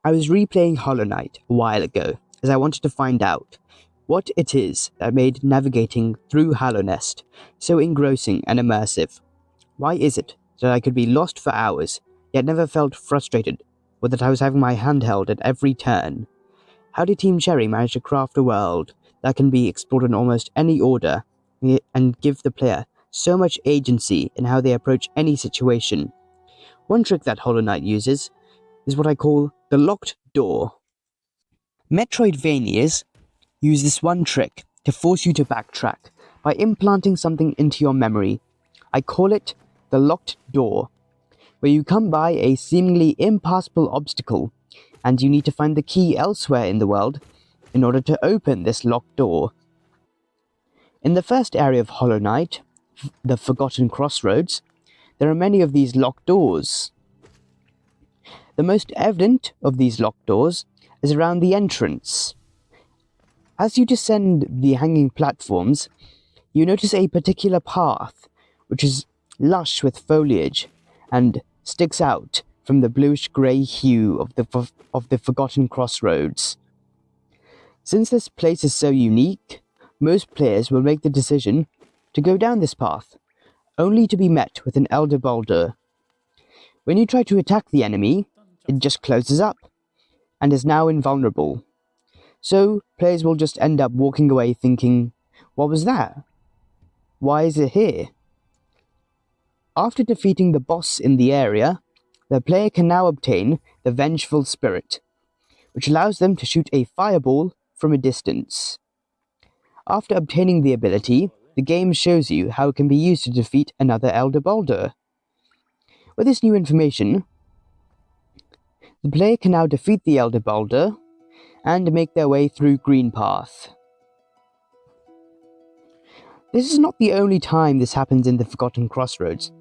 I was replaying Hollow Knight a while ago as I wanted to find out what it is that made navigating through Hallownest so engrossing and immersive. Why is it that I could be lost for hours, yet never felt frustrated, or that I was having my hand held at every turn? How did Team Cherry manage to craft a world that can be explored in almost any order, and give the player so much agency in how they approach any situation? One trick that Hollow Knight uses is what I call the locked door. Metroidvanias use this one trick to force you to backtrack by implanting something into your memory. I call it the locked door, where you come by a seemingly impassable obstacle and you need to find the key elsewhere in the world in order to open this locked door. In the first area of Hollow Knight, the Forgotten Crossroads, there are many of these locked doors. The most evident of these locked doors is around the entrance. As you descend the hanging platforms, you notice a particular path, which is lush with foliage and sticks out from the bluish-grey hue of the Forgotten Crossroads. Since this place is so unique, most players will make the decision to go down this path, only to be met with an Elder Boulder. When you try to attack the enemy, it just closes up, and is now invulnerable. So, players will just end up walking away thinking, what was that? Why is it here? After defeating the boss in the area, the player can now obtain the Vengeful Spirit, which allows them to shoot a fireball from a distance. After obtaining the ability, the game shows you how it can be used to defeat another Elder Boulder. With this new information, the player can now defeat the Elder Boulder and make their way through Green Path. This is not the only time this happens in the Forgotten Crossroads,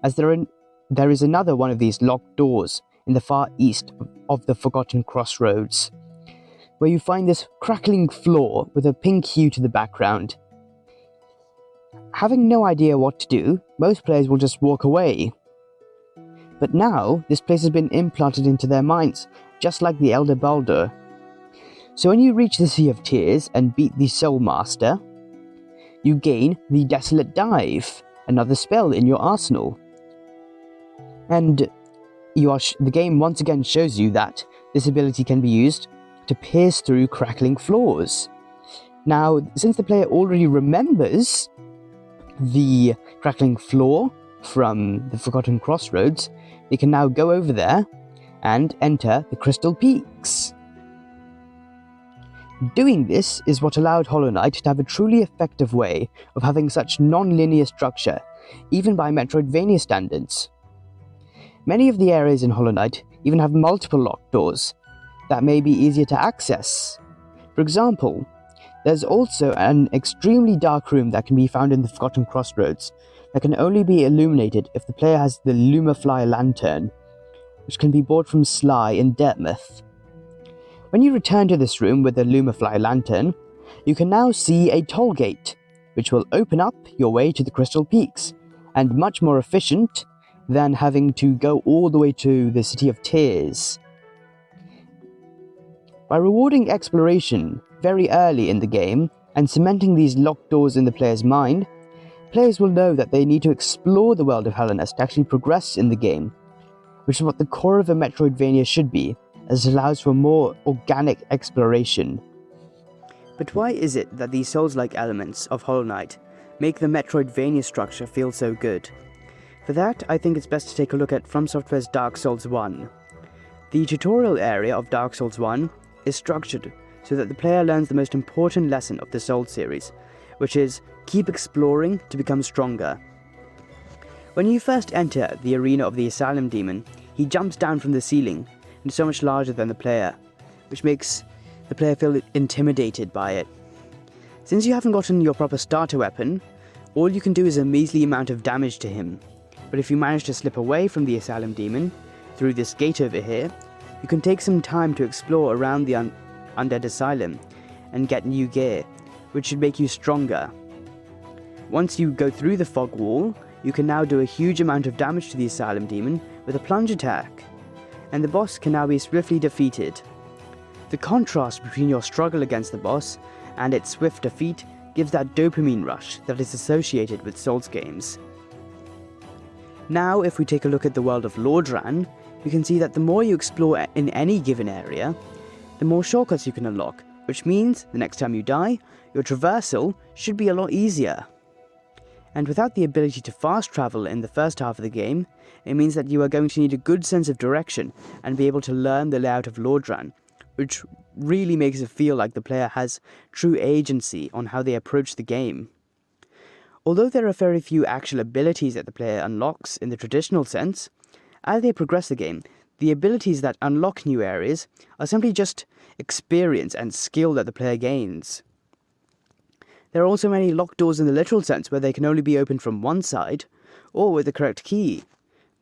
as there is another one of these locked doors in the far east of the Forgotten Crossroads, where you find this crackling floor with a pink hue to the background. Having no idea what to do, most players will just walk away. But now, this place has been implanted into their minds, just like the Elder Boulder. So when you reach the Sea of Tears and beat the Soul Master, you gain the Desolate Dive, another spell in your arsenal. And the game once again shows you that this ability can be used to pierce through crackling floors. Now, since the player already remembers the crackling floor from the Forgotten Crossroads, they can now go over there and enter the Crystal Peaks. Doing this is what allowed Hollow Knight to have a truly effective way of having such non-linear structure, even by Metroidvania standards. Many of the areas in Hollow Knight even have multiple locked doors that may be easier to access. For example, there's also an extremely dark room that can be found in the Forgotten Crossroads that can only be illuminated if the player has the Lumafly lantern, which can be bought from Sly in Dartmouth. When you return to this room with the Lumafly lantern, you can now see a toll gate, which will open up your way to the Crystal Peaks, and much more efficient than having to go all the way to the City of Tears. By rewarding exploration very early in the game and cementing these locked doors in the player's mind, players will know that they need to explore the world of Hallownest to actually progress in the game, which is what the core of a Metroidvania should be, as it allows for more organic exploration. But why is it that these Souls-like elements of Hollow Knight make the Metroidvania structure feel so good? For that, I think it's best to take a look at From Software's Dark Souls 1. The tutorial area of Dark Souls 1 is structured so that the player learns the most important lesson of the Souls series, which is keep exploring to become stronger. When you first enter the arena of the Asylum Demon, he jumps down from the ceiling and is so much larger than the player, which makes the player feel intimidated by it. Since you haven't gotten your proper starter weapon, all you can do is a measly amount of damage to him. But if you manage to slip away from the Asylum Demon, through this gate over here, you can take some time to explore around the Undead Asylum and get new gear, which should make you stronger. Once you go through the fog wall, you can now do a huge amount of damage to the Asylum Demon with a plunge attack. and the boss can now be swiftly defeated. The contrast between your struggle against the boss and its swift defeat gives that dopamine rush that is associated with Souls games. Now, if we take a look at the world of Lordran, we can see that the more you explore in any given area, the more shortcuts you can unlock, which means the next time you die, your traversal should be a lot easier. And without the ability to fast travel in the first half of the game, it means that you are going to need a good sense of direction and be able to learn the layout of Lordran, which really makes it feel like the player has true agency on how they approach the game. Although there are very few actual abilities that the player unlocks in the traditional sense, as they progress the game, the abilities that unlock new areas are simply just experience and skill that the player gains. There are also many locked doors in the literal sense where they can only be opened from one side, or with the correct key.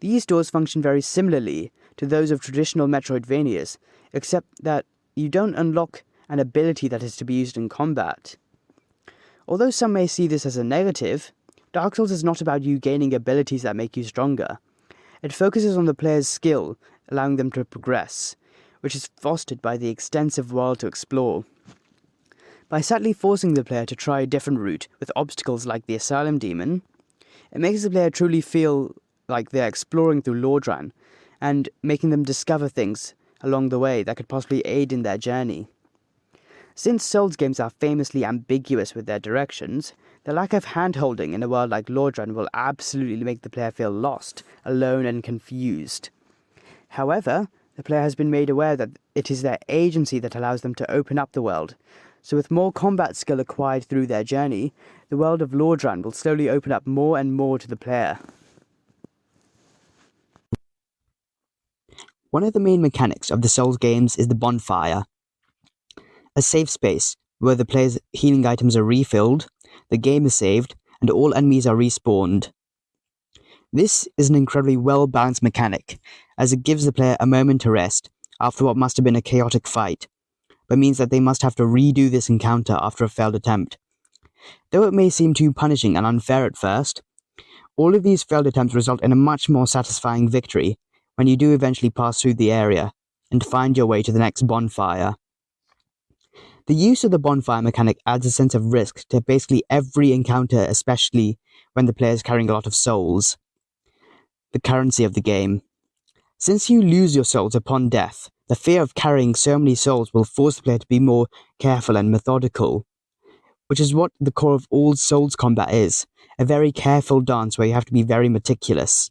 These doors function very similarly to those of traditional Metroidvanias, except that you don't unlock an ability that is to be used in combat. Although some may see this as a negative, Dark Souls is not about you gaining abilities that make you stronger. It focuses on the player's skill, allowing them to progress, which is fostered by the extensive world to explore. By subtly forcing the player to try a different route with obstacles like the Asylum Demon, it makes the player truly feel like they're exploring through Lordran, and making them discover things along the way that could possibly aid in their journey. Since Souls games are famously ambiguous with their directions, the lack of hand-holding in a world like Lordran will absolutely make the player feel lost, alone and confused. However, the player has been made aware that it is their agency that allows them to open up the world, so with more combat skill acquired through their journey, the world of Lordran will slowly open up more and more to the player. One of the main mechanics of the Souls games is the bonfire, a safe space where the player's healing items are refilled, the game is saved, and all enemies are respawned. This is an incredibly well-balanced mechanic, as it gives the player a moment to rest after what must have been a chaotic fight, but means that they must have to redo this encounter after a failed attempt. Though it may seem too punishing and unfair at first, all of these failed attempts result in a much more satisfying victory when you do eventually pass through the area and find your way to the next bonfire. The use of the bonfire mechanic adds a sense of risk to basically every encounter, especially when the player is carrying a lot of souls, the currency of the game. Since you lose your souls upon death, the fear of carrying so many souls will force the player to be more careful and methodical, which is what the core of all Souls combat is, a very careful dance where you have to be very meticulous.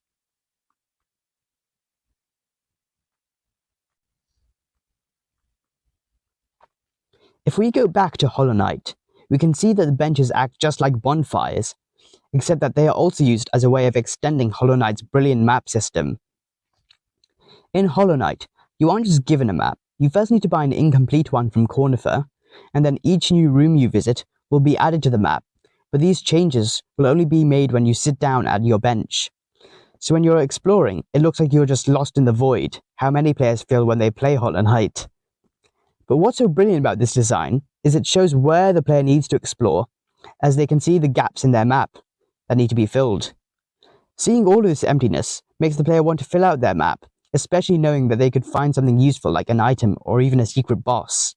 If we go back to Hollow Knight, we can see that the benches act just like bonfires, except that they are also used as a way of extending Hollow Knight's brilliant map system. In Hollow Knight, you aren't just given a map, you first need to buy an incomplete one from Cornifer, and then each new room you visit will be added to the map, but these changes will only be made when you sit down at your bench. So when you're exploring, it looks like you're just lost in the void, how many players feel when they play Hollow Knight. But what's so brilliant about this design is it shows where the player needs to explore, as they can see the gaps in their map that need to be filled. Seeing all of this emptiness makes the player want to fill out their map, especially knowing that they could find something useful like an item or even a secret boss.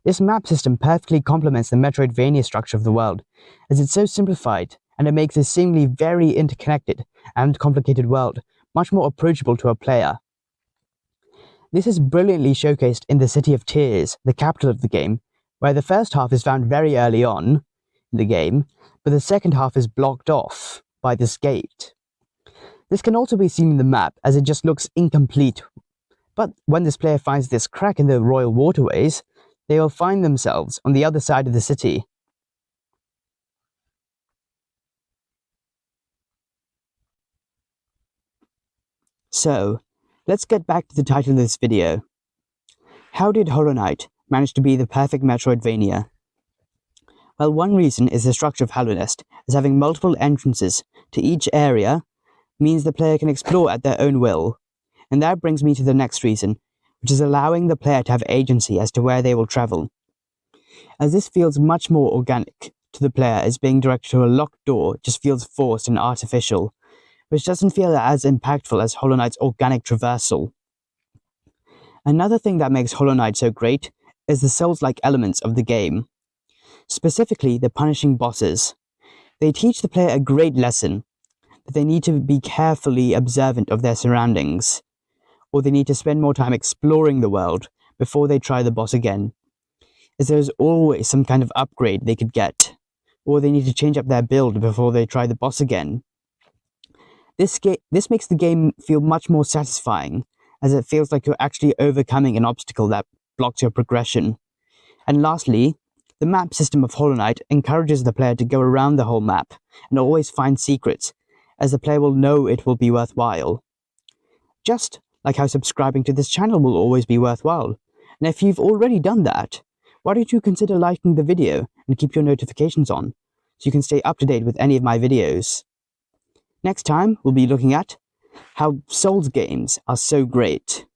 This map system perfectly complements the Metroidvania structure of the world, as it's so simplified and it makes this seemingly very interconnected and complicated world much more approachable to a player. This is brilliantly showcased in the City of Tears, the capital of the game, where the first half is found very early on in the game, but the second half is blocked off by this gate. This can also be seen in the map, as it just looks incomplete, but when this player finds this crack in the royal waterways, they will find themselves on the other side of the city. So, let's get back to the title of this video. How did Hollow Knight manage to be the perfect Metroidvania? Well, one reason is the structure of Hallownest, as having multiple entrances to each area means the player can explore at their own will. And that brings me to the next reason, which is allowing the player to have agency as to where they will travel. As this feels much more organic to the player, as being directed to a locked door just feels forced and artificial, which doesn't feel as impactful as Hollow Knight's organic traversal. Another thing that makes Hollow Knight so great is the Souls-like elements of the game, specifically the punishing bosses. They teach the player a great lesson, that they need to be carefully observant of their surroundings, or they need to spend more time exploring the world before they try the boss again, as there's always some kind of upgrade they could get, or they need to change up their build before they try the boss again. This makes the game feel much more satisfying, as it feels like you're actually overcoming an obstacle that blocks your progression. And lastly, the map system of Hollow Knight encourages the player to go around the whole map and always find secrets, as the player will know it will be worthwhile. Just like how subscribing to this channel will always be worthwhile. And if you've already done that, why don't you consider liking the video and keep your notifications on, so you can stay up to date with any of my videos. Next time, we'll be looking at how Souls games are so great.